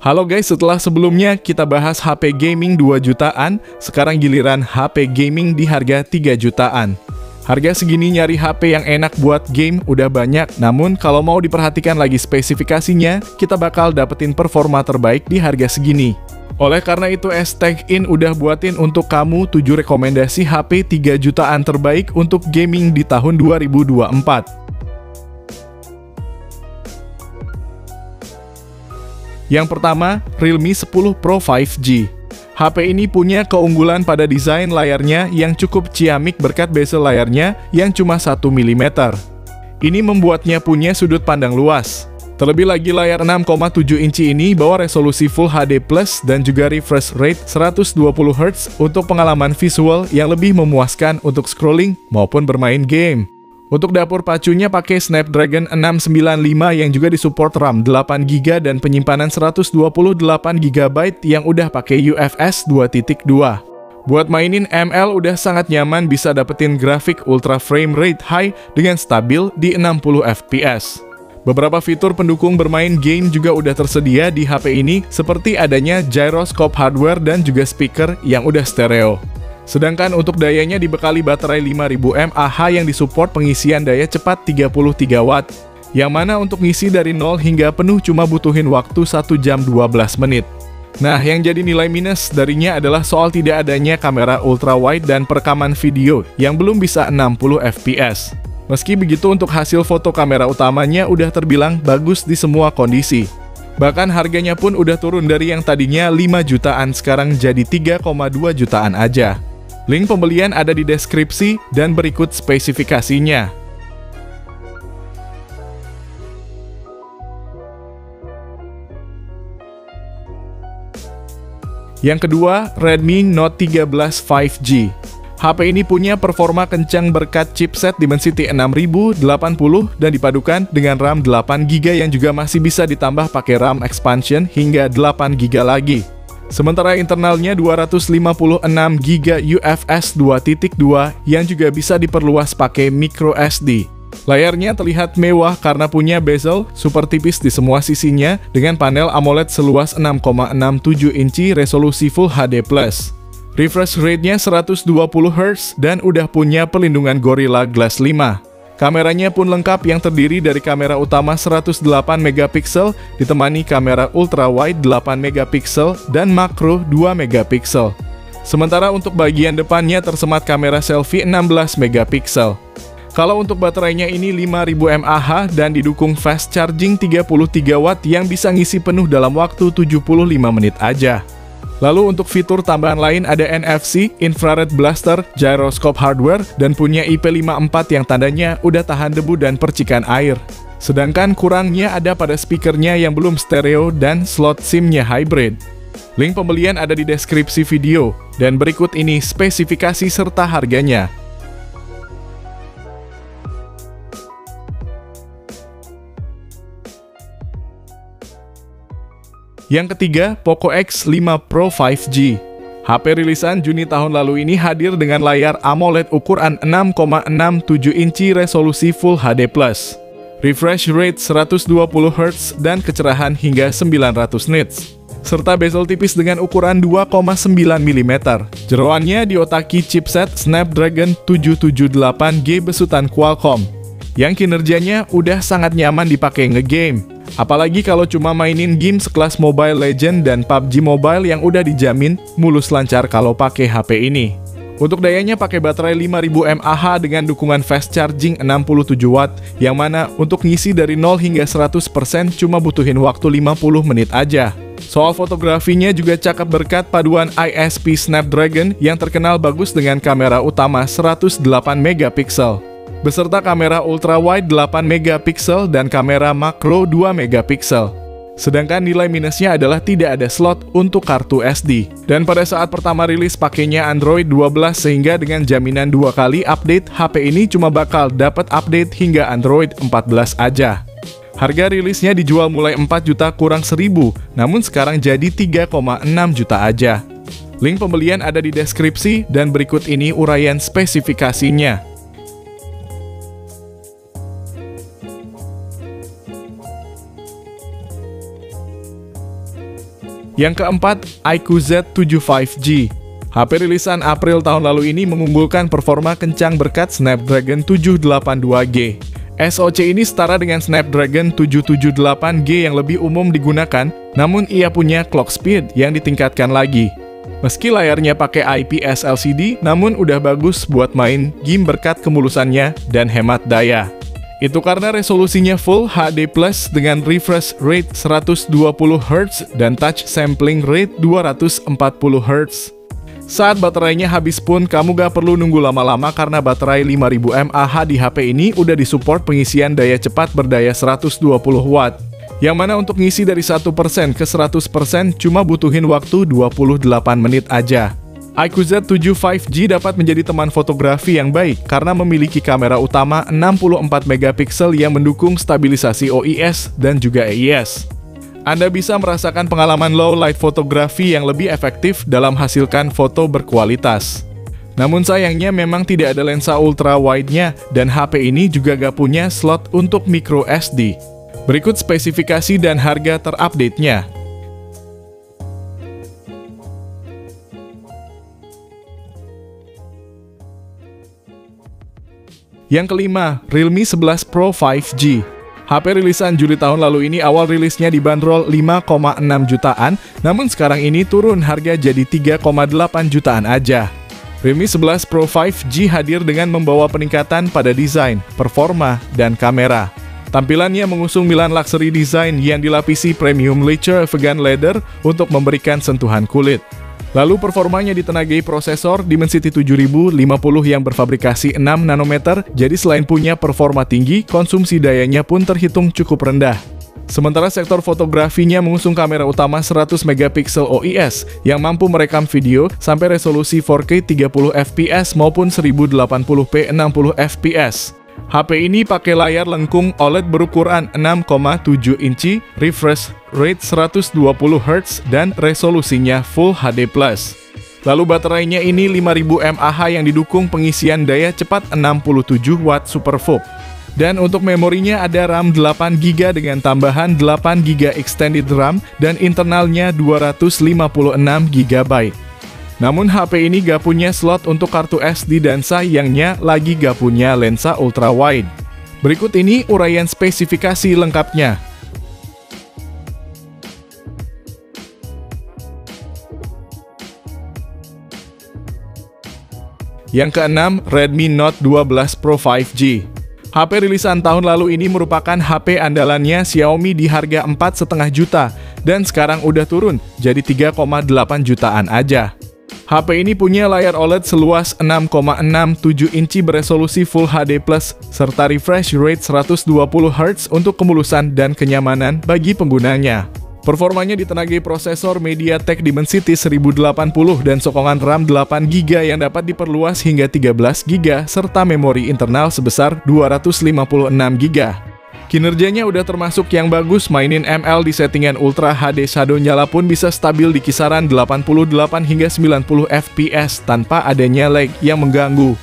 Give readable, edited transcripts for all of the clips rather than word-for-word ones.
Halo guys, setelah sebelumnya kita bahas HP gaming 2 jutaan, sekarang giliran HP gaming di harga 3 jutaan. Harga segini nyari HP yang enak buat game udah banyak, namun kalau mau diperhatikan lagi spesifikasinya, kita bakal dapetin performa terbaik di harga segini. Oleh karena itu, S-Tech-In udah buatin untuk kamu 7 rekomendasi HP 3 jutaan terbaik untuk gaming di tahun 2024. Yang pertama, Realme 10 Pro 5G. HP ini punya keunggulan pada desain layarnya yang cukup ciamik berkat bezel layarnya yang cuma 1 mm. Ini membuatnya punya sudut pandang luas. Terlebih lagi layar 6,7 inci ini bawa resolusi Full HD Plus dan juga refresh rate 120Hz untuk pengalaman visual yang lebih memuaskan untuk scrolling maupun bermain game. Untuk dapur pacunya pakai Snapdragon 695 yang juga disupport RAM 8GB dan penyimpanan 128GB yang udah pakai UFS 2.2. Buat mainin ML udah sangat nyaman, bisa dapetin grafik ultra frame rate high dengan stabil di 60 fps. Beberapa fitur pendukung bermain game juga udah tersedia di HP ini, seperti adanya gyroscope hardware dan juga speaker yang udah stereo. Sedangkan untuk dayanya dibekali baterai 5000 mAh yang disupport pengisian daya cepat 33 Watt, yang mana untuk ngisi dari 0 hingga penuh cuma butuhin waktu 1 jam 12 menit. Nah, yang jadi nilai minus darinya adalah soal tidak adanya kamera ultra wide dan perekaman video yang belum bisa 60 fps. Meski begitu, untuk hasil foto kamera utamanya udah terbilang bagus di semua kondisi. Bahkan harganya pun udah turun dari yang tadinya 5 jutaan sekarang jadi 3,2 jutaan aja. Link pembelian ada di deskripsi dan berikut spesifikasinya. Yang kedua, Redmi Note 13 5G. HP ini punya performa kencang berkat chipset Dimensity 6080 dan dipadukan dengan RAM 8GB yang juga masih bisa ditambah pakai RAM expansion hingga 8GB lagi. Sementara internalnya 256GB UFS 2.2 yang juga bisa diperluas pakai micro SD. Layarnya terlihat mewah karena punya bezel super tipis di semua sisinya dengan panel AMOLED seluas 6,67 inci resolusi Full HD+. Refresh rate-nya 120Hz dan udah punya perlindungan Gorilla Glass 5. Kameranya pun lengkap yang terdiri dari kamera utama 108MP ditemani kamera ultra wide 8MP dan makro 2MP. Sementara untuk bagian depannya tersemat kamera selfie 16MP. Kalau untuk baterainya ini 5000 mAh dan didukung fast charging 33 Watt yang bisa ngisi penuh dalam waktu 75 menit aja. Lalu untuk fitur tambahan lain ada NFC, infrared blaster, gyroscope hardware, dan punya IP54 yang tandanya udah tahan debu dan percikan air. Sedangkan kurangnya ada pada speakernya yang belum stereo dan slot SIM-nya hybrid. Link pembelian ada di deskripsi video, dan berikut ini spesifikasi serta harganya. Yang ketiga, Poco X5 Pro 5G. HP rilisan Juni tahun lalu ini hadir dengan layar AMOLED ukuran 6,67 inci resolusi Full HD+. Refresh rate 120Hz dan kecerahan hingga 900 nits. Serta bezel tipis dengan ukuran 2,9 mm. Jeroannya diotaki chipset Snapdragon 778G besutan Qualcomm, yang kinerjanya udah sangat nyaman dipakai ngegame. Apalagi kalau cuma mainin game sekelas Mobile Legends dan PUBG Mobile yang udah dijamin mulus lancar kalau pakai HP ini. Untuk dayanya pakai baterai 5000 mAh dengan dukungan fast charging 67 Watt, yang mana untuk ngisi dari 0 hingga 100% cuma butuhin waktu 50 menit aja. Soal fotografinya juga cakep berkat paduan ISP Snapdragon yang terkenal bagus dengan kamera utama 108MP. Beserta kamera ultra wide 8MP dan kamera makro 2MP. Sedangkan nilai minusnya adalah tidak ada slot untuk kartu SD. Dan pada saat pertama rilis pakainya Android 12 sehingga dengan jaminan 2 kali update, HP ini cuma bakal dapat update hingga Android 14 aja. Harga rilisnya dijual mulai 4 juta kurang 1000, namun sekarang jadi 3,6 juta aja. Link pembelian ada di deskripsi dan berikut ini uraian spesifikasinya. Yang keempat, iQOO Z7 5G. HP rilisan April tahun lalu ini mengunggulkan performa kencang berkat Snapdragon 782G. SoC ini setara dengan Snapdragon 778G yang lebih umum digunakan, namun ia punya clock speed yang ditingkatkan lagi. Meski layarnya pakai IPS LCD, namun udah bagus buat main game berkat kemulusannya dan hemat daya. Itu karena resolusinya Full HD Plus dengan refresh rate 120Hz dan touch sampling rate 240Hz. Saat baterainya habis pun kamu gak perlu nunggu lama-lama karena baterai 5000 mAh di HP ini udah disupport pengisian daya cepat berdaya 120 Watt. Yang mana untuk ngisi dari 1% ke 100% cuma butuhin waktu 28 menit aja. iQOO Z7 5G dapat menjadi teman fotografi yang baik karena memiliki kamera utama 64 megapiksel yang mendukung stabilisasi OIS dan juga AIS. Anda bisa merasakan pengalaman low light fotografi yang lebih efektif dalam hasilkan foto berkualitas. Namun sayangnya memang tidak ada lensa ultra wide-nya dan HP ini juga gak punya slot untuk micro SD. Berikut spesifikasi dan harga terupdate-nya. Yang kelima, Realme 11 Pro 5G. HP rilisan Juli tahun lalu ini awal rilisnya dibanderol 5,6 jutaan, namun sekarang ini turun harga jadi 3,8 jutaan aja. Realme 11 Pro 5G hadir dengan membawa peningkatan pada desain, performa, dan kamera. Tampilannya mengusung Milan Luxury Design yang dilapisi premium leather vegan leather untuk memberikan sentuhan kulit. Lalu performanya ditenagai prosesor Dimensity 7050 yang berfabrikasi 6 nanometer, jadi selain punya performa tinggi, konsumsi dayanya pun terhitung cukup rendah. Sementara sektor fotografinya mengusung kamera utama 100 megapiksel OIS yang mampu merekam video sampai resolusi 4K 30 fps maupun 1080p 60 fps. HP ini pakai layar lengkung OLED berukuran 6,7 inci, refresh rate 120Hz, dan resolusinya Full HD+. Lalu baterainya ini 5000 mAh yang didukung pengisian daya cepat 67 Watt SuperVOOC. Dan untuk memorinya ada RAM 8GB dengan tambahan 8GB extended RAM dan internalnya 256GB. Namun HP ini gak punya slot untuk kartu SD dan sayangnya lagi gak punya lensa ultra wide. Berikut ini uraian spesifikasi lengkapnya. Yang keenam, Redmi Note 12 Pro 5G. HP rilisan tahun lalu ini merupakan HP andalannya Xiaomi di harga 4,5 juta dan sekarang udah turun jadi 3,8 jutaan aja. HP ini punya layar OLED seluas 6,67 inci beresolusi Full HD+, serta refresh rate 120Hz untuk kemulusan dan kenyamanan bagi penggunanya. Performanya ditenagai prosesor MediaTek Dimensity 1080 dan sokongan RAM 8GB yang dapat diperluas hingga 13GB serta memori internal sebesar 256GB. Kinerjanya udah termasuk yang bagus, mainin ML di settingan Ultra HD Shadow nyala pun bisa stabil di kisaran 88 hingga 90 fps tanpa adanya lag yang mengganggu.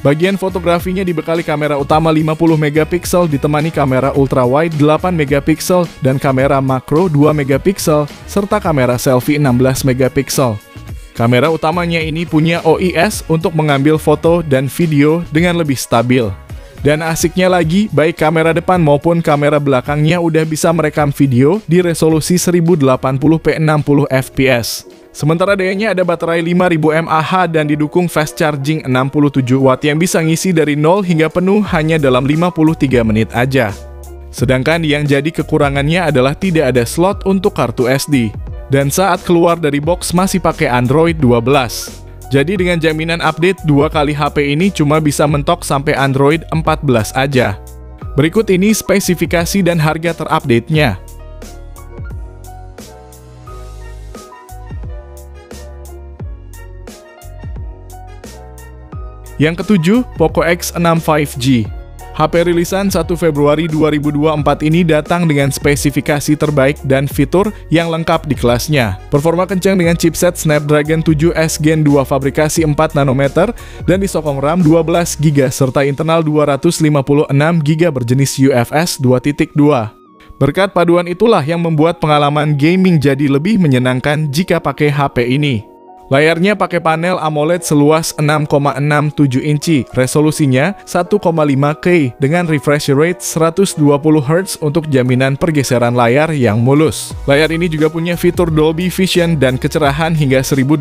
Bagian fotografinya dibekali kamera utama 50 megapiksel ditemani kamera ultra wide 8 megapiksel dan kamera makro 2 megapiksel serta kamera selfie 16 megapiksel. Kamera utamanya ini punya OIS untuk mengambil foto dan video dengan lebih stabil. Dan asiknya lagi, baik kamera depan maupun kamera belakangnya udah bisa merekam video di resolusi 1080p 60 fps. Sementara dayanya ada baterai 5000 mAh dan didukung fast charging 67 Watt yang bisa ngisi dari 0 hingga penuh hanya dalam 53 menit aja. Sedangkan yang jadi kekurangannya adalah tidak ada slot untuk kartu SD. Dan saat keluar dari box masih pakai Android 12. Jadi dengan jaminan update 2 kali HP ini cuma bisa mentok sampai Android 14 aja. Berikut ini spesifikasi dan harga terupdate-nya. Yang ketujuh, Poco X6 5G. HP rilisan 1 Februari 2024 ini datang dengan spesifikasi terbaik dan fitur yang lengkap di kelasnya. Performa kencang dengan chipset Snapdragon 7S Gen 2 fabrikasi 4 nanometer dan disokong RAM 12GB serta internal 256GB berjenis UFS 2.2. Berkat paduan itulah yang membuat pengalaman gaming jadi lebih menyenangkan jika pakai HP ini. Layarnya pakai panel AMOLED seluas 6,67 inci, resolusinya 1,5K dengan refresh rate 120 Hz untuk jaminan pergeseran layar yang mulus. Layar ini juga punya fitur Dolby Vision dan kecerahan hingga 1800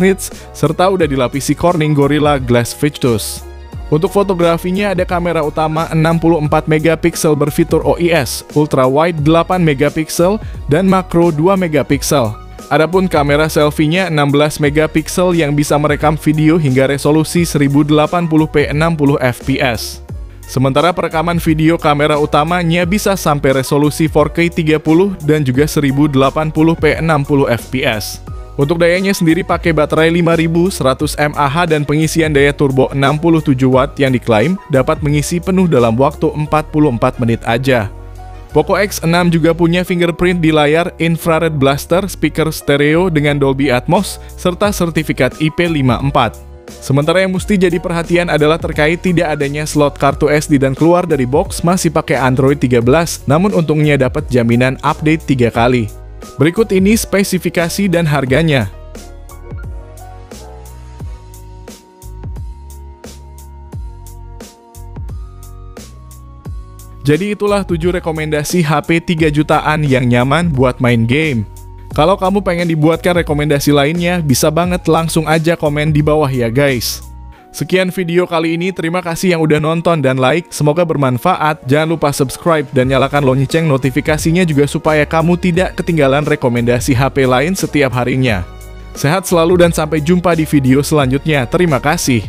nits, serta udah dilapisi Corning Gorilla Glass Victus. Untuk fotografinya ada kamera utama 64 megapiksel berfitur OIS, ultra wide 8 megapiksel, dan makro 2 megapiksel. Adapun kamera selfie-nya 16 megapiksel yang bisa merekam video hingga resolusi 1080p 60 fps. Sementara perekaman video kamera utamanya bisa sampai resolusi 4K 30 dan juga 1080p 60 fps. Untuk dayanya sendiri pakai baterai 5100 mAh dan pengisian daya turbo 67 watt yang diklaim dapat mengisi penuh dalam waktu 44 menit aja. Poco X6 juga punya fingerprint di layar, infrared blaster, speaker stereo dengan Dolby Atmos, serta sertifikat IP54. Sementara yang mesti jadi perhatian adalah terkait tidak adanya slot kartu SD dan keluar dari box masih pakai Android 13, namun untungnya dapat jaminan update 3 kali. Berikut ini spesifikasi dan harganya. Jadi itulah 7 rekomendasi HP 3 jutaan yang nyaman buat main game. Kalau kamu pengen dibuatkan rekomendasi lainnya, bisa banget langsung aja komen di bawah ya guys. Sekian video kali ini, terima kasih yang udah nonton dan like, semoga bermanfaat. Jangan lupa subscribe dan nyalakan lonceng notifikasinya juga supaya kamu tidak ketinggalan rekomendasi HP lain setiap harinya. Sehat selalu dan sampai jumpa di video selanjutnya, terima kasih.